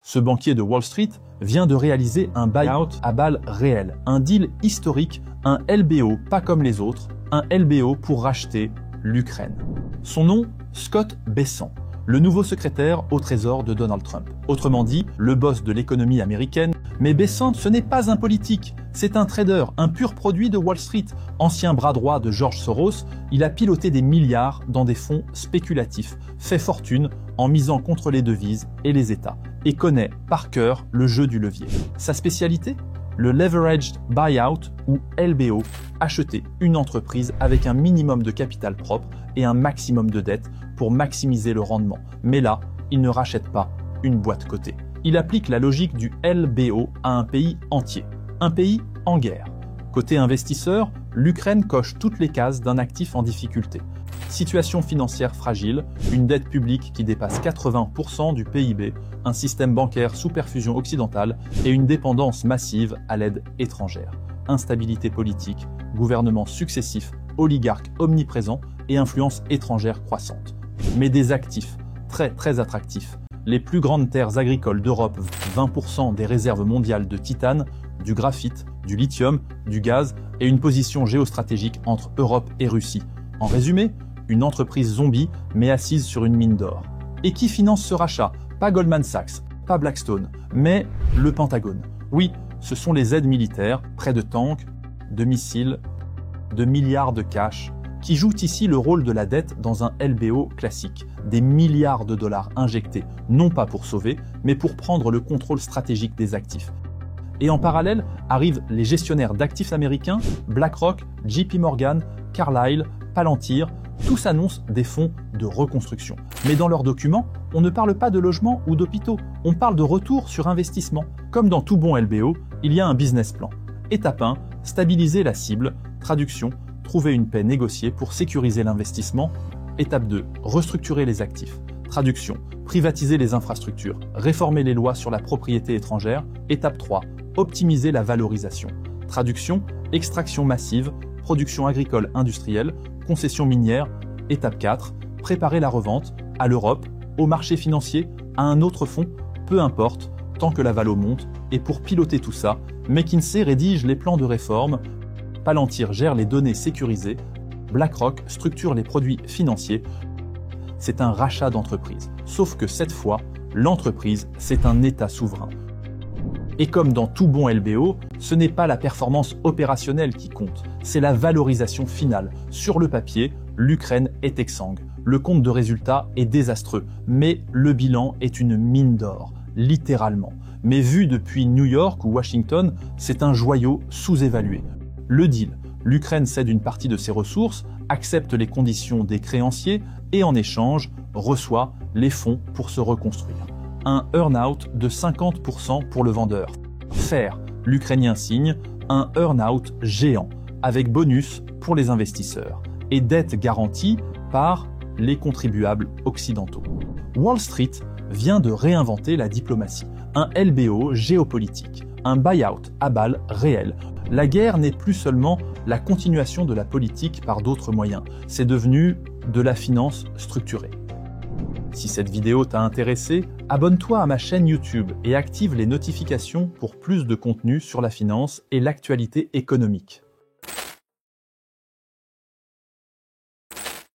Ce banquier de Wall Street vient de réaliser un buyout à balles réelles, un deal historique, un LBO pas comme les autres, un LBO pour racheter l'Ukraine. Son nom, Scott Bessent, le nouveau secrétaire au Trésor de Donald Trump. Autrement dit, le boss de l'économie américaine. Mais Bessent, ce n'est pas un politique, c'est un trader, un pur produit de Wall Street. Ancien bras droit de George Soros, il a piloté des milliards dans des fonds spéculatifs, fait fortune en misant contre les devises et les États, et connaît par cœur le jeu du levier. Sa spécialité ? Le Leveraged Buyout ou LBO, acheter une entreprise avec un minimum de capital propre et un maximum de dette pour maximiser le rendement. Mais là, il ne rachète pas une boîte cotée. Il applique la logique du LBO à un pays entier, un pays en guerre. Côté investisseur, l'Ukraine coche toutes les cases d'un actif en difficulté. Situation financière fragile, une dette publique qui dépasse 80% du PIB, un système bancaire sous perfusion occidentale et une dépendance massive à l'aide étrangère. Instabilité politique, gouvernements successifs, oligarques omniprésents et influence étrangère croissante. Mais des actifs très attractifs. Les plus grandes terres agricoles d'Europe, 20% des réserves mondiales de titane, du graphite, du lithium, du gaz et une position géostratégique entre Europe et Russie. En résumé, une entreprise zombie mais assise sur une mine d'or. Et qui finance ce rachat ? Pas Goldman Sachs, pas Blackstone, mais le Pentagone. Oui, ce sont les aides militaires, près de tanks, de missiles, de milliards de cash, qui jouent ici le rôle de la dette dans un LBO classique. Des milliards de dollars injectés, non pas pour sauver, mais pour prendre le contrôle stratégique des actifs. Et en parallèle, arrivent les gestionnaires d'actifs américains, BlackRock, JP Morgan, Carlyle, Palantir, tous annoncent des fonds de reconstruction. Mais dans leurs documents, on ne parle pas de logement ou d'hôpitaux, on parle de retour sur investissement. Comme dans tout bon LBO, il y a un business plan. Étape 1, stabiliser la cible. Traduction, trouver une paie négociée pour sécuriser l'investissement. Étape 2, restructurer les actifs. Traduction, privatiser les infrastructures, réformer les lois sur la propriété étrangère. Étape 3, optimiser la valorisation. Traduction, extraction massive, production agricole industrielle, concession minière. Étape 4, préparer la revente à l'Europe, au marché financier, à un autre fonds, peu importe, tant que la valo monte. Et pour piloter tout ça, McKinsey rédige les plans de réforme, Palantir gère les données sécurisées, BlackRock structure les produits financiers. C'est un rachat d'entreprise. Sauf que cette fois, l'entreprise, c'est un État souverain. Et comme dans tout bon LBO, ce n'est pas la performance opérationnelle qui compte, c'est la valorisation finale. Sur le papier, l'Ukraine est exsangue. Le compte de résultat est désastreux, mais le bilan est une mine d'or, littéralement. Mais vu depuis New York ou Washington, c'est un joyau sous-évalué. Le deal, l'Ukraine cède une partie de ses ressources, accepte les conditions des créanciers et en échange reçoit les fonds pour se reconstruire. Un earn-out de 50% pour le vendeur. Faire, l'Ukrainien signe un earn-out géant, avec bonus pour les investisseurs et dette garantie par les contribuables occidentaux. Wall Street vient de réinventer la diplomatie, un LBO géopolitique, un buyout à balles réelles. La guerre n'est plus seulement la continuation de la politique par d'autres moyens, c'est devenu de la finance structurée. Si cette vidéo t'a intéressé, abonne-toi à ma chaîne YouTube et active les notifications pour plus de contenu sur la finance et l'actualité économique.